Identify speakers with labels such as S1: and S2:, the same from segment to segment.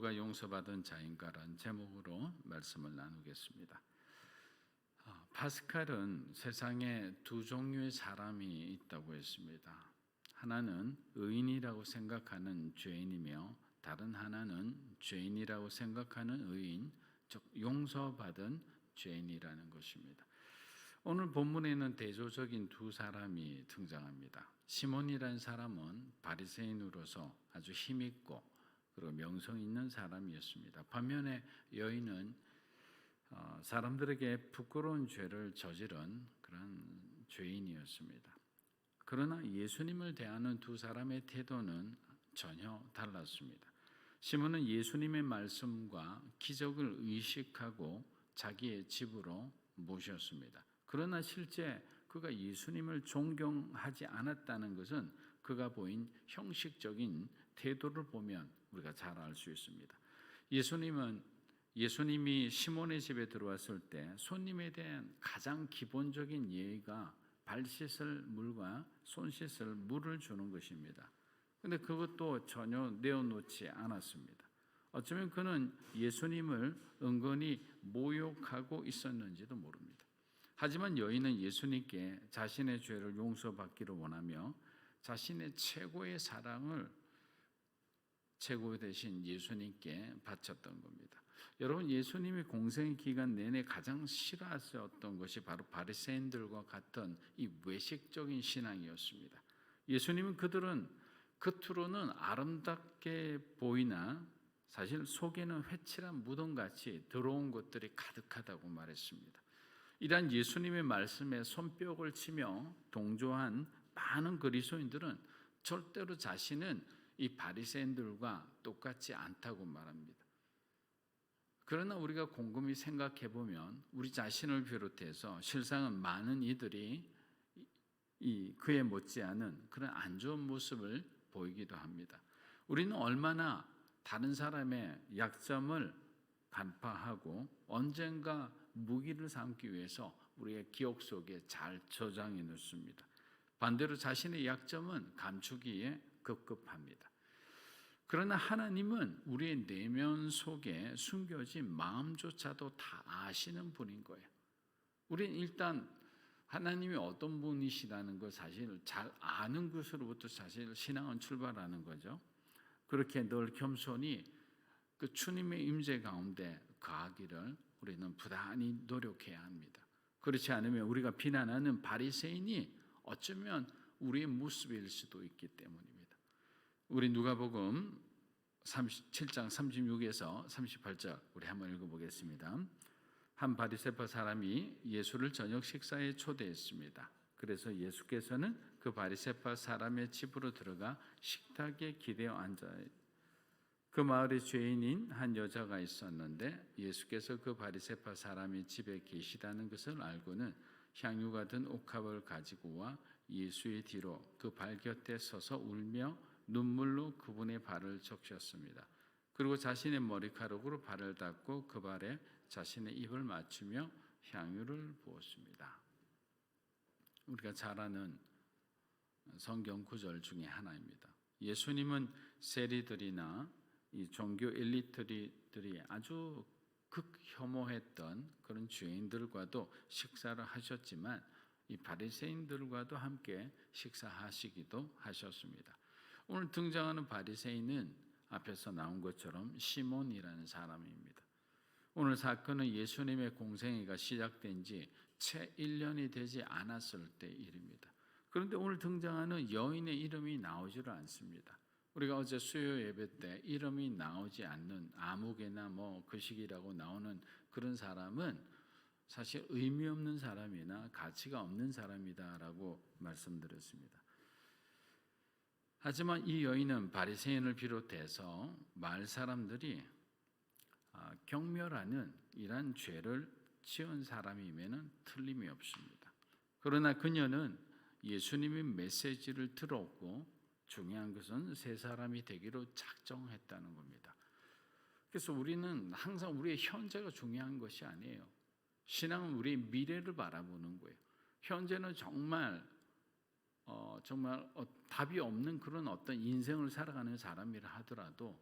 S1: 누가 용서받은 자인가라는 제목으로 말씀을 나누겠습니다. 파스칼은 세상에 두 종류의 사람이 있다고 했습니다. 하나는 의인이라고 생각하는 죄인이며 다른 하나는 죄인이라고 생각하는 의인, 즉 용서받은 죄인이라는 것입니다. 오늘 본문에는 대조적인 두 사람이 등장합니다. 시몬이라는 사람은 바리새인으로서 아주 힘있고 그리고 명성 있는 사람이었습니다. 반면에 여인은 사람들에게 부끄러운 죄를 저지른 그런 죄인이었습니다. 그러나 예수님을 대하는 두 사람의 태도는 전혀 달랐습니다. 시몬은 예수님의 말씀과 기적을 의식하고 자기의 집으로 모셨습니다. 그러나 실제 그가 예수님을 존경하지 않았다는 것은 그가 보인 형식적인 태도를 보면 우리가 잘 알 수 있습니다. 예수님이 시몬의 집에 들어왔을 때 손님에 대한 가장 기본적인 예의가 발 씻을 물과 손 씻을 물을 주는 것입니다. 그런데 그것도 전혀 내어놓지 않았습니다. 어쩌면 그는 예수님을 은근히 모욕하고 있었는지도 모릅니다. 하지만 여인은 예수님께 자신의 죄를 용서받기를 원하며 자신의 최고의 사랑을 최고 대신 예수님께 바쳤던 겁니다. 여러분, 예수님이 공생 기간 내내 가장 싫어하셨던 것이 바로 바리새인들과 같은 이 외식적인 신앙이었습니다. 예수님은 그들은 겉으로는 아름답게 보이나 사실 속에는 회칠한 무덤같이 더러운 것들이 가득하다고 말했습니다. 이러한 예수님의 말씀에 손뼉을 치며 동조한 많은 그리스도인들은 절대로 자신은 이 바리새인들과 똑같지 않다고 말합니다. 그러나 우리가 곰곰이 생각해 보면 우리 자신을 비롯해서 실상은 많은 이들이 그에 못지않은 그런 안 좋은 모습을 보이기도 합니다. 우리는 얼마나 다른 사람의 약점을 간파하고 언젠가 무기를 삼기 위해서 우리의 기억 속에 잘 저장해 놓습니다. 반대로 자신의 약점은 감추기에 급급합니다. 그러나 하나님은 우리의 내면 속에 숨겨진 마음조차도 다 아시는 분인 거예요. 우리는 일단 하나님이 어떤 분이시라는 걸 사실 잘 아는 것으로부터 사실 신앙은 출발하는 거죠. 그렇게 늘 겸손히 그 주님의 임재 가운데 거하기를 우리는 부단히 노력해야 합니다. 그렇지 않으면 우리가 비난하는 바리새인이 어쩌면 우리의 모습일 수도 있기 때문입니다. 우리 누가복음 7장 36에서 38절 우리 한번 읽어보겠습니다. 한 바리새파 사람이 예수를 저녁 식사에 초대했습니다. 그래서 예수께서는 그 바리새파 사람의 집으로 들어가 식탁에 기대어 앉아 그 마을에 죄인인 한 여자가 있었는데 예수께서 그 바리새파 사람이 집에 계시다는 것을 알고는 향유가 든 옥합을 가지고 와 예수의 뒤로 그 발 곁에 서서 울며 눈물로 그분의 발을 적셨습니다. 그리고 자신의 머리카락으로 발을 닦고 그 발에 자신의 입을 맞추며 향유를 부었습니다. 우리가 잘 아는 성경 구절 중에 하나입니다. 예수님은 세리들이나 이 종교 엘리트들이 아주 극혐오했던 그런 죄인들과도 식사를 하셨지만 이 바리새인들과도 함께 식사하시기도 하셨습니다. 오늘 등장하는 바리새인은 앞에서 나온 것처럼 시몬이라는 사람입니다. 오늘 사건은 예수님의 공생애가 시작된 지 채 1년이 되지 않았을 때 일입니다. 그런데 오늘 등장하는 여인의 이름이 나오지를 않습니다. 우리가 어제 수요 예배 때 이름이 나오지 않는 아무개나 그 시기라고 나오는 그런 사람은 사실 의미 없는 사람이나 가치가 없는 사람이다라고 말씀드렸습니다. 하지만 이 여인은 바리새인을 비롯해서 마을 사람들이 경멸하는 이러한 죄를 지은 사람이면 틀림이 없습니다. 그러나 그녀는 예수님의 메시지를 들었고 중요한 것은 새 사람이 되기로 작정했다는 겁니다. 그래서 우리는 항상 우리의 현재가 중요한 것이 아니에요. 신앙은 우리의 미래를 바라보는 거예요. 현재는 정말 답이 없는 그런 어떤 인생을 살아가는 사람이라 하더라도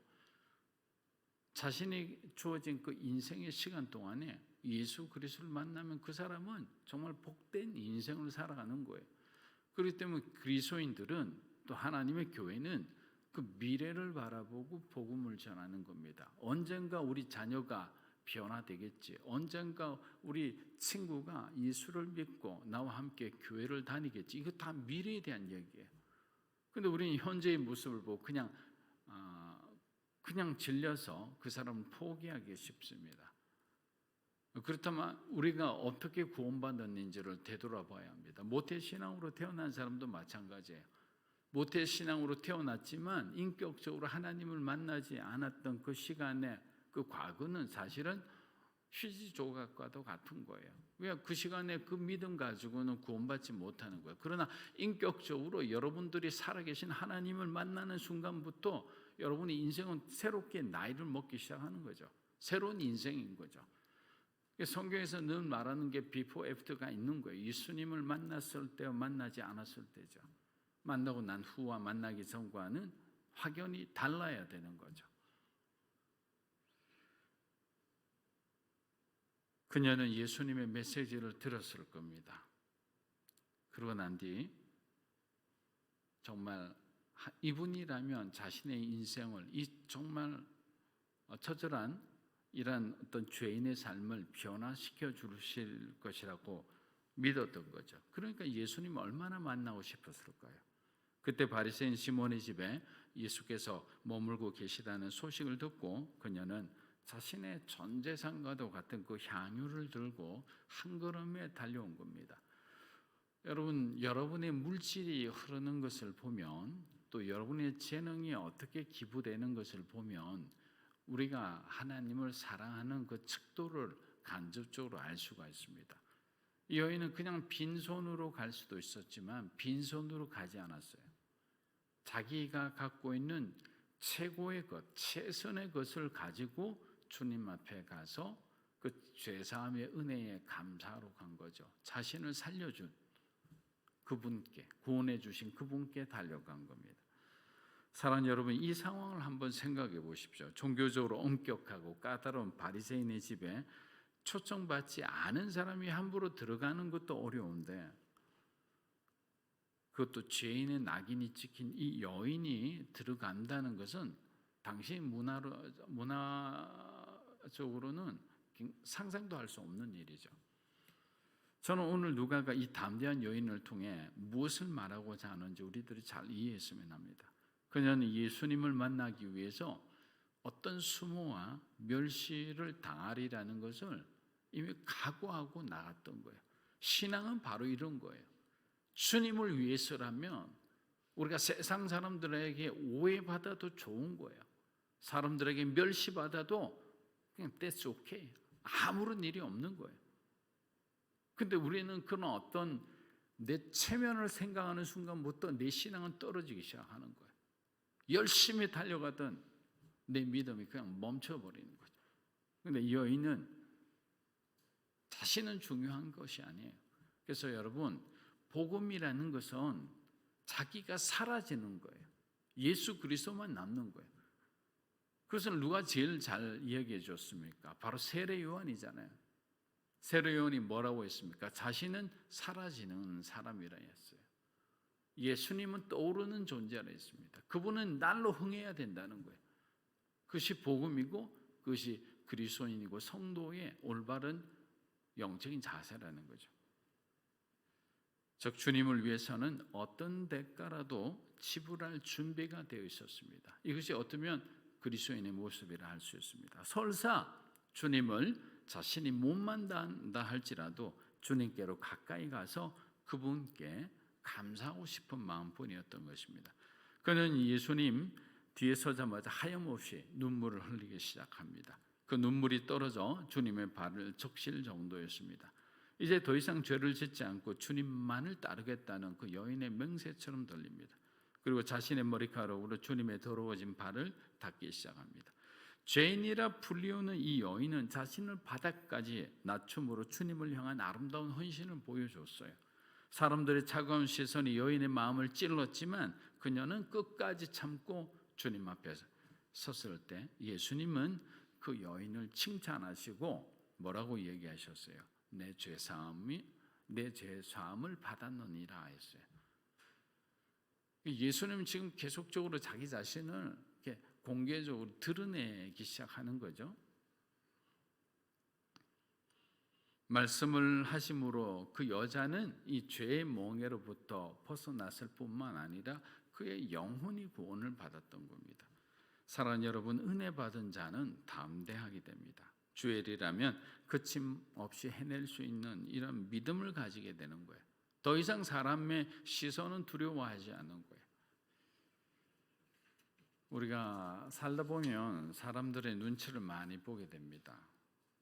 S1: 자신이 주어진 그 인생의 시간 동안에 예수 그리스도를 만나면 그 사람은 정말 복된 인생을 살아가는 거예요. 그렇기 때문에 그리스도인들은 또 하나님의 교회는 그 미래를 바라보고 복음을 전하는 겁니다. 언젠가 우리 자녀가 변화되겠지. 언젠가 우리 친구가 예수를 믿고 나와 함께 교회를 다니겠지. 이거 다 미래에 대한 얘기예요. 근데 우리는 현재의 모습을 보고 그냥 질려서 그 사람을 포기하기 쉽습니다. 그렇다면 우리가 어떻게 구원받았는지를 되돌아봐야 합니다. 모태신앙으로 태어난 사람도 마찬가지예요. 모태신앙으로 태어났지만 인격적으로 하나님을 만나지 않았던 그 시간에 그 과거는 사실은 휴지 조각과도 같은 거예요. 왜 그 시간에 그 믿음 가지고는 구원받지 못하는 거예요. 그러나 인격적으로 여러분들이 살아계신 하나님을 만나는 순간부터 여러분의 인생은 새롭게 나이를 먹기 시작하는 거죠. 새로운 인생인 거죠. 성경에서 늘 말하는 게 비포 애프터가 있는 거예요. 예수님을 만났을 때와 만나지 않았을 때죠. 만나고 난 후와 만나기 전과는 확연히 달라야 되는 거죠. 그녀는 예수님의 메시지를 들었을 겁니다. 그러고 난 뒤 정말 이분이라면 자신의 인생을 이 정말 처절한 이런 어떤 죄인의 삶을 변화시켜 주실 것이라고 믿었던 거죠. 그러니까 예수님 얼마나 만나고 싶었을까요? 그때 바리새인 시몬의 집에 예수께서 머물고 계시다는 소식을 듣고 그녀는 자신의 전 재산과도 같은 그 향유를 들고 한 걸음에 달려온 겁니다. 여러분, 여러분의 물질이 흐르는 것을 보면 또 여러분의 재능이 어떻게 기부되는 것을 보면 우리가 하나님을 사랑하는 그 척도를 간접적으로 알 수가 있습니다. 이 여인은 그냥 빈손으로 갈 수도 있었지만 빈손으로 가지 않았어요. 자기가 갖고 있는 최고의 것, 최선의 것을 가지고 주님 앞에 가서 그 죄사함의 은혜에 감사하러 간 거죠. 자신을 살려준 그분께, 구원해 주신 그분께 달려간 겁니다. 사랑하는 여러분, 이 상황을 한번 생각해 보십시오. 종교적으로 엄격하고 까다로운 바리새인의 집에 초청받지 않은 사람이 함부로 들어가는 것도 어려운데 그것도 죄인의 낙인이 찍힌 이 여인이 들어간다는 것은 당시 문화적으로는 상상도 할 수 없는 일이죠. 저는 오늘 누가가 이 담대한 여인을 통해 무엇을 말하고자 하는지 우리들이 잘 이해했으면 합니다. 그녀는 예수님을 만나기 위해서 어떤 수모와 멸시를 당하리라는 것을 이미 각오하고 나갔던 거예요. 신앙은 바로 이런 거예요. 주님을 위해서라면 우리가 세상 사람들에게 오해받아도 좋은 거예요. 사람들에게 멸시받아도 그냥 that's okay. 아무런 일이 없는 거예요. 근데 우리는 그런 어떤 내 체면을 생각하는 순간부터 내 신앙은 떨어지기 시작하는 거예요. 열심히 달려가던 내 믿음이 그냥 멈춰버리는 거죠. 근데 이 여인은 자신은 중요한 것이 아니에요. 그래서 여러분, 복음이라는 것은 자기가 사라지는 거예요. 예수 그리스도만 남는 거예요. 그것을 누가 제일 잘 이야기해 줬습니까? 바로 세례 요한이잖아요. 세례 요한이 뭐라고 했습니까? 자신은 사라지는 사람이라 했어요. 예수님은 떠오르는 존재라 했습니다. 그분은 날로 흥해야 된다는 거예요. 그것이 복음이고 그것이 그리스도인이고 성도의 올바른 영적인 자세라는 거죠. 즉 주님을 위해서는 어떤 대가라도 지불할 준비가 되어 있었습니다. 이것이 어쩌면 그리스도인의 모습이라 할 수 있습니다. 설사 주님을 자신이 못 만난다 할지라도 주님께로 가까이 가서 그분께 감사하고 싶은 마음뿐이었던 것입니다. 그는 예수님 뒤에 서자마자 하염없이 눈물을 흘리기 시작합니다. 그 눈물이 떨어져 주님의 발을 적실 정도였습니다. 이제 더 이상 죄를 짓지 않고 주님만을 따르겠다는 그 여인의 맹세처럼 들립니다. 그리고 자신의 머리카락으로 주님의 더러워진 발을 닦기 시작합니다. 죄인이라 불리우는 이 여인은 자신을 바닥까지 낮춤으로 주님을 향한 아름다운 헌신을 보여줬어요. 사람들의 차가운 시선이 여인의 마음을 찔렀지만 그녀는 끝까지 참고 주님 앞에 섰을 때 예수님은 그 여인을 칭찬하시고 뭐라고 얘기하셨어요? 내 죄 사함을 받았느니라 했어요. 예수님은 지금 계속적으로 자기 자신을 이렇게 공개적으로 드러내기 시작하는 거죠. 말씀을 하심으로 그 여자는 이 죄의 멍에로부터 벗어났을 뿐만 아니라 그의 영혼이 구원을 받았던 겁니다. 사랑하는 여러분, 은혜 받은 자는 담대하게 됩니다. 주엘이라면 그침없이 해낼 수 있는 이런 믿음을 가지게 되는 거예요. 더 이상 사람의 시선은 두려워하지 않는 거예요. 우리가 살다 보면 사람들의 눈치를 많이 보게 됩니다.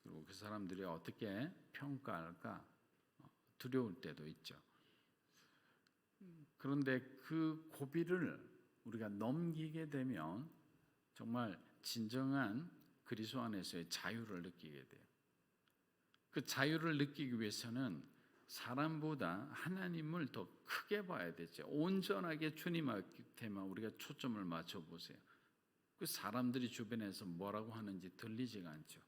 S1: 그리고 그 사람들이 어떻게 평가할까 두려울 때도 있죠. 그런데 그 고비를 우리가 넘기게 되면 정말 진정한 그리스도 안에서의 자유를 느끼게 돼요. 그 자유를 느끼기 위해서는 사람보다 하나님을 더 크게 봐야 되죠. 온전하게 주님한테만 우리가 초점을 맞춰보세요. 그 사람들이 주변에서 뭐라고 하는지 들리지가 않죠.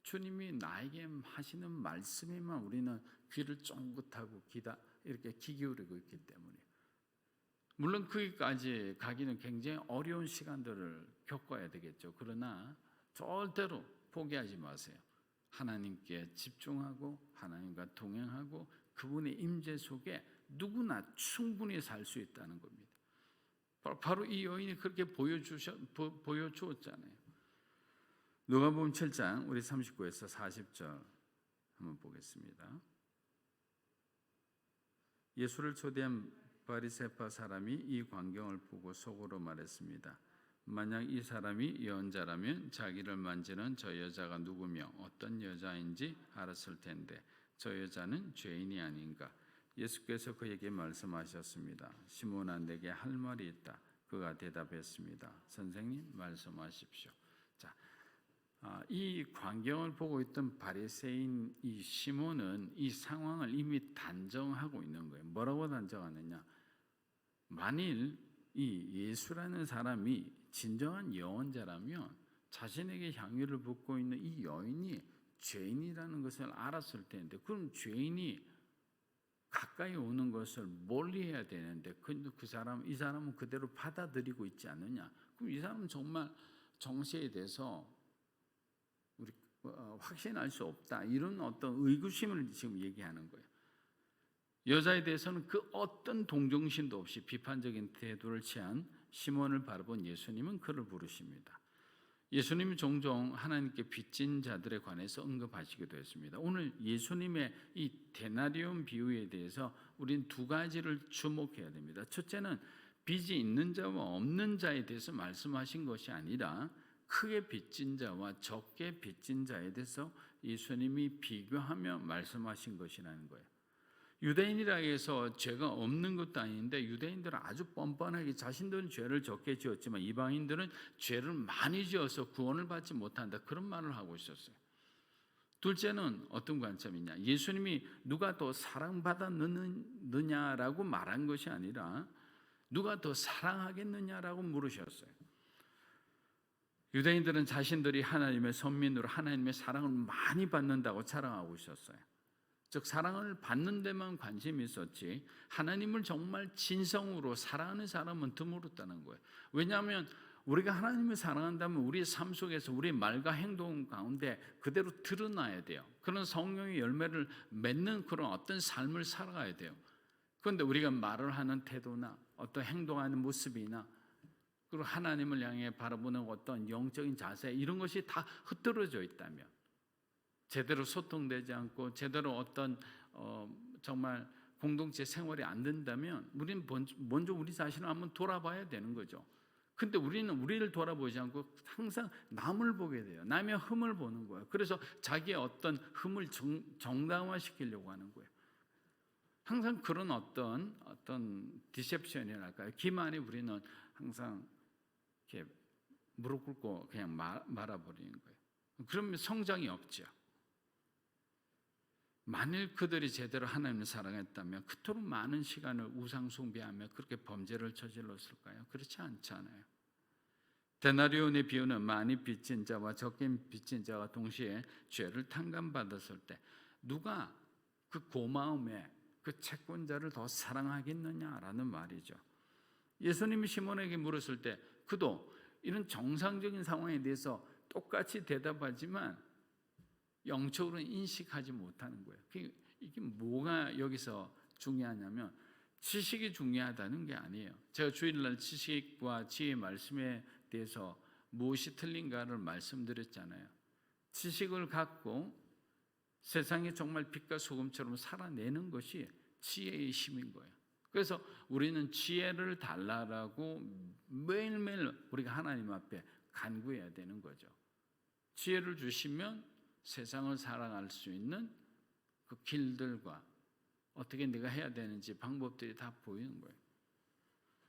S1: 주님이 나에게 하시는 말씀에만 우리는 귀를 쫑긋하고 이렇게 귀 기울이고 있기 때문에, 물론 거기까지 가기는 굉장히 어려운 시간들을 겪어야 되겠죠. 그러나 절대로 포기하지 마세요. 하나님께 집중하고 하나님과 동행하고 그분의 임재 속에 누구나 충분히 살 수 있다는 겁니다. 바로 이 여인이 그렇게 보여주었잖아요. 누가복음 7장 우리 39에서 40절 한번 보겠습니다. 예수를 초대한 바리새파 사람이 이 광경을 보고 속으로 말했습니다. 만약 이 사람이 예언자라면 자기를 만지는 저 여자가 누구며 어떤 여자인지 알았을 텐데 저 여자는 죄인이 아닌가. 예수께서 그에게 말씀하셨습니다. 시몬아, 내게 할 말이 있다. 그가 대답했습니다. 선생님, 말씀하십시오. 자, 이 광경을 보고 있던 바리새인 이 시몬은 이 상황을 이미 단정하고 있는 거예요. 뭐라고 단정하느냐? 만일 이 예수라는 사람이 진정한 예언자라면 자신에게 향유를 붓고 있는 이 여인이 죄인이라는 것을 알았을 텐데, 그럼 죄인이 가까이 오는 것을 멀리해야 되는데 이 사람은 그대로 받아들이고 있지 않느냐? 그럼 이 사람은 정말 정죄에 대해서 우리 확신할 수 없다, 이런 어떤 의구심을 지금 얘기하는 거예요. 여자에 대해서는 그 어떤 동정심도 없이 비판적인 태도를 취한 시몬을 바라본 예수님은 그를 부르십니다. 예수님이 종종 하나님께 빚진 자들에 관해서 언급하시기도 했습니다. 오늘 예수님의 이 데나리온 비유에 대해서 우리는 두 가지를 주목해야 됩니다. 첫째는 빚이 있는 자와 없는 자에 대해서 말씀하신 것이 아니라 크게 빚진 자와 적게 빚진 자에 대해서 예수님이 비교하며 말씀하신 것이라는 거예요. 유대인이라 해서 죄가 없는 것도 아닌데 유대인들은 아주 뻔뻔하게 자신들은 죄를 적게 지었지만 이방인들은 죄를 많이 지어서 구원을 받지 못한다, 그런 말을 하고 있었어요. 둘째는 어떤 관점이냐? 예수님이 누가 더 사랑받았느냐라고 말한 것이 아니라 누가 더 사랑하겠느냐라고 물으셨어요. 유대인들은 자신들이 하나님의 선민으로 하나님의 사랑을 많이 받는다고 자랑하고 있었어요. 즉 사랑을 받는 데만 관심이 있었지 하나님을 정말 진성으로 사랑하는 사람은 드물었다는 거예요. 왜냐하면 우리가 하나님을 사랑한다면 우리의 삶 속에서 우리의 말과 행동 가운데 그대로 드러나야 돼요. 그런 성령의 열매를 맺는 그런 어떤 삶을 살아가야 돼요. 그런데 우리가 말을 하는 태도나 어떤 행동하는 모습이나 그리고 하나님을 향해 바라보는 어떤 영적인 자세, 이런 것이 다 흐트러져 있다면, 제대로 소통되지 않고 제대로 어떤 정말 공동체 생활이 안 된다면 우리는 먼저 우리 자신을 한번 돌아봐야 되는 거죠. 근데 우리는 우리를 돌아보지 않고 항상 남을 보게 돼요. 남의 흠을 보는 거예요. 그래서 자기의 어떤 흠을 정당화시키려고 하는 거예요. 항상 그런 어떤 디셉션이랄까요? 기만이 우리는 항상 이렇게 무릎 꿇고 그냥 말아버리는 거예요. 그러면 성장이 없죠. 만일 그들이 제대로 하나님을 사랑했다면 그토록 많은 시간을 우상 숭배하며 그렇게 범죄를 저질렀을까요? 그렇지 않잖아요. 데나리온의 비유는 많이 빚진 자와 적게 빚진 자가 동시에 죄를 탕감받았을 때 누가 그 고마움에 그 채권자를 더 사랑하겠느냐라는 말이죠. 예수님이 시몬에게 물었을 때 그도 이런 정상적인 상황에 대해서 똑같이 대답하지만 영적으로는 인식하지 못하는 거예요. 이게 뭐가 여기서 중요하냐면 지식이 중요하다는 게 아니에요. 제가 주일날 지식과 지혜의 말씀에 대해서 무엇이 틀린가를 말씀드렸잖아요. 지식을 갖고 세상에 정말 빛과 소금처럼 살아내는 것이 지혜의 힘인 거예요. 그래서 우리는 지혜를 달라라고 매일매일 우리가 하나님 앞에 간구해야 되는 거죠. 지혜를 주시면 세상을 살아갈 수 있는 그 길들과 어떻게 내가 해야 되는지 방법들이 다 보이는 거예요.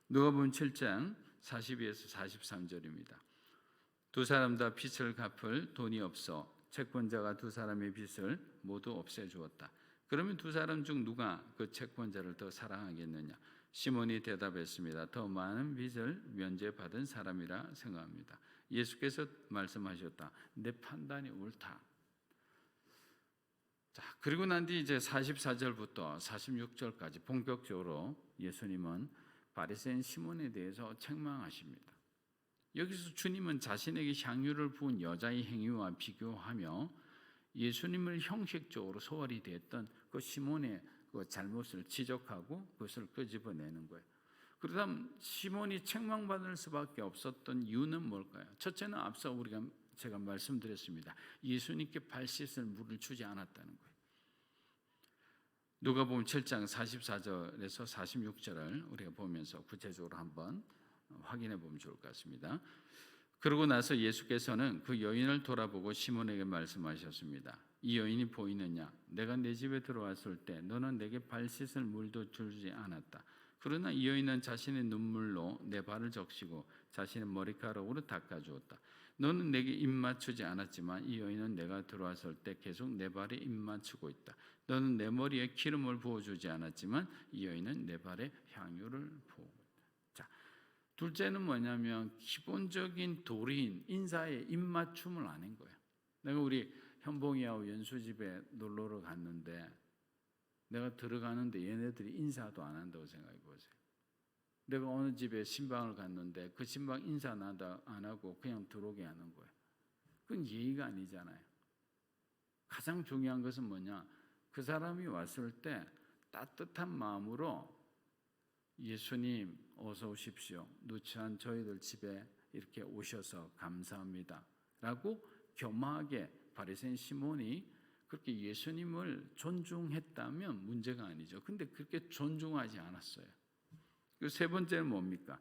S1: 누가복음 7장 42에서 43절입니다. 두 사람 다 빚을 갚을 돈이 없어 채권자가 두 사람의 빚을 모두 없애주었다. 그러면 두 사람 중 누가 그 채권자를 더 사랑하겠느냐? 시몬이 대답했습니다. 더 많은 빚을 면제받은 사람이라 생각합니다. 예수께서 말씀하셨다. 내 판단이 옳다. 자, 그리고 난 뒤 이제 44절부터 46절까지 본격적으로 예수님은 바리새인 시몬에 대해서 책망하십니다. 여기서 주님은 자신에게 향유를 부은 여자의 행위와 비교하며 예수님을 형식적으로 소홀히 대했던 그 시몬의 그 잘못을 지적하고 그것을 끄집어내는 거예요. 그러다 시몬이 책망받을 수밖에 없었던 이유는 뭘까요? 첫째는 앞서 제가 말씀드렸습니다. 예수님께 발 씻을 물을 주지 않았다는 거예요. 누가복음 7장 44절에서 46절을 우리가 보면서 구체적으로 한번 확인해 보면 좋을 것 같습니다. 그러고 나서 예수께서는 그 여인을 돌아보고 시몬에게 말씀하셨습니다. 이 여인이 보이느냐? 내가 내 집에 들어왔을 때 너는 내게 발 씻을 물도 주지 않았다. 그러나 이 여인은 자신의 눈물로 내 발을 적시고 자신의 머리카락으로 닦아주었다. 너는 내게 입 맞추지 않았지만 이 여인은 내가 들어왔을 때 계속 내 발에 입 맞추고 있다. 너는 내 머리에 기름을 부어주지 않았지만 이 여인은 내 발에 향유를 부어. 자, 둘째는 뭐냐면 기본적인 도리인 인사의 입맞춤을 안 한 거예요. 내가 우리 현봉이하고 연수 집에 놀러를 갔는데 내가 들어가는데 얘네들이 인사도 안 한다고 생각해 보세요. 내가 어느 집에 신방을 갔는데 그 신방 인사 안 하고 그냥 들어오게 하는 거예요. 그건 예의가 아니잖아요. 가장 중요한 것은 뭐냐? 그 사람이 왔을 때 따뜻한 마음으로 예수님 어서 오십시오. 누추한 저희들 집에 이렇게 오셔서 감사합니다. 라고 겸하게 바리새인 시몬이 그렇게 예수님을 존중했다면 문제가 아니죠. 근데 그렇게 존중하지 않았어요. 세 번째는 뭡니까?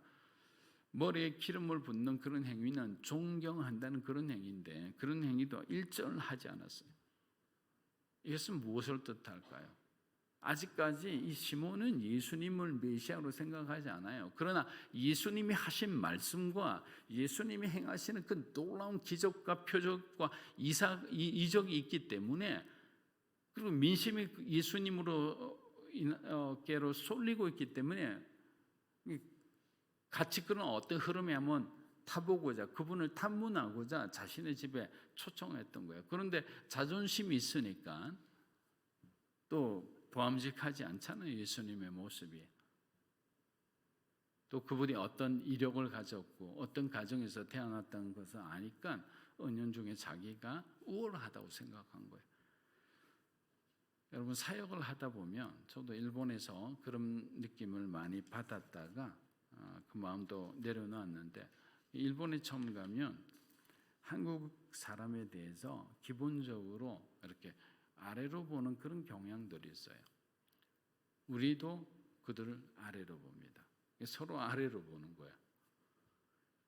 S1: 머리에 기름을 붓는 그런 행위는 존경한다는 그런 행위인데 그런 행위도 일절하지 않았어요. 이것은 무엇을 뜻할까요? 아직까지 이 시몬은 예수님을 메시아로 생각하지 않아요. 그러나 예수님이 하신 말씀과 예수님이 행하시는 그 놀라운 기적과 표적과 이적이 있기 때문에 그리고 민심이 예수님으로께로 쏠리고 있기 때문에 같이 그런 어떤 흐름에 한번 타보고자 그분을 탐문하고자 자신의 집에 초청했던 거예요. 그런데 자존심이 있으니까 또 보암직하지 않잖아요. 예수님의 모습이. 또 그분이 어떤 이력을 가졌고 어떤 가정에서 태어났다는 것을 아니까 은연중에 자기가 우월하다고 생각한 거예요. 여러분 사역을 하다 보면 저도 일본에서 그런 느낌을 많이 받았다가 그 마음도 내려놨는데 일본에 처음 가면 한국 사람에 대해서 기본적으로 이렇게 아래로 보는 그런 경향들이 있어요. 우리도 그들을 아래로 봅니다. 서로 아래로 보는 거야.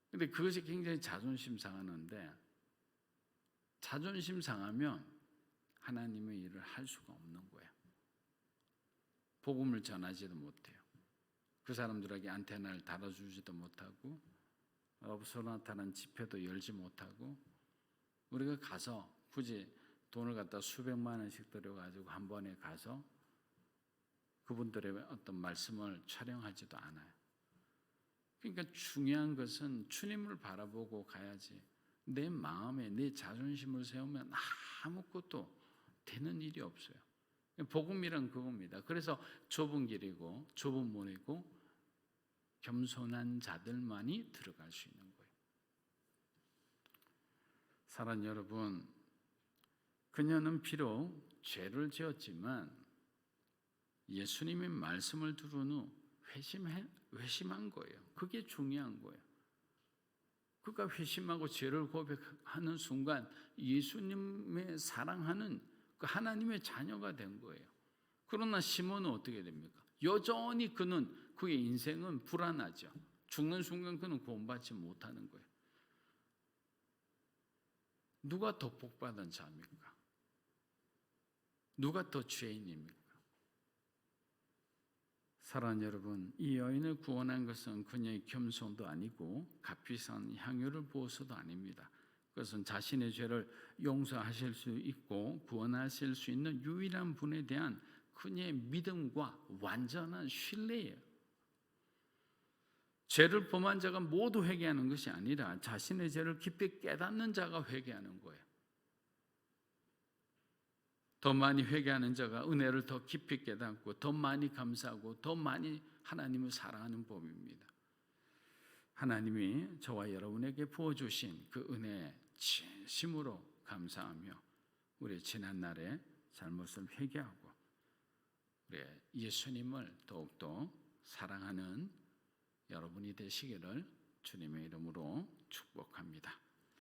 S1: 근데 그것이 굉장히 자존심 상하는데 자존심 상하면 하나님의 일을 할 수가 없는 거야. 복음을 전하지도 못해요. 그 사람들에게 안테나를 달아주지도 못하고 소나타는 집회도 열지 못하고 우리가 가서 굳이 돈을 갖다 수백만 원씩 들여가지고 한 번에 가서 그분들의 어떤 말씀을 촬영하지도 않아요. 그러니까 중요한 것은 주님을 바라보고 가야지. 내 마음에 내 자존심을 세우면 아무것도 되는 일이 없어요. 복음이란 그겁니다. 그래서 좁은 길이고 좁은 문이고 겸손한 자들만이 들어갈 수 있는 거예요. 사랑하는 여러분, 그녀는 비록 죄를 지었지만 예수님의 말씀을 들은 후 회심한 거예요. 그게 중요한 거예요. 그가 회심하고 죄를 고백하는 순간 예수님의 사랑하는 그 하나님의 자녀가 된 거예요. 그러나 시몬은 어떻게 됩니까? 여전히 그의 인생은 불안하죠. 죽는 순간 그는 구원받지 못하는 거예요. 누가 더 복받은 자입니까? 누가 더 죄인입니까? 사랑하는 여러분, 이 여인을 구원한 것은 그녀의 겸손도 아니고 값비싼 향유를 부어서도 아닙니다. 그것은 자신의 죄를 용서하실 수 있고 구원하실 수 있는 유일한 분에 대한 그녀의 믿음과 완전한 신뢰예요. 죄를 범한 자가 모두 회개하는 것이 아니라 자신의 죄를 깊이 깨닫는 자가 회개하는 거예요. 더 많이 회개하는 자가 은혜를 더 깊이 깨닫고 더 많이 감사하고 더 많이 하나님을 사랑하는 법입니다. 하나님이 저와 여러분에게 부어주신 그 은혜에 진심으로 감사하며 우리 지난날의 잘못을 회개하고 우리 예수님을 더욱더 사랑하는 여러분이 되시기를 주님의 이름으로 축복합니다.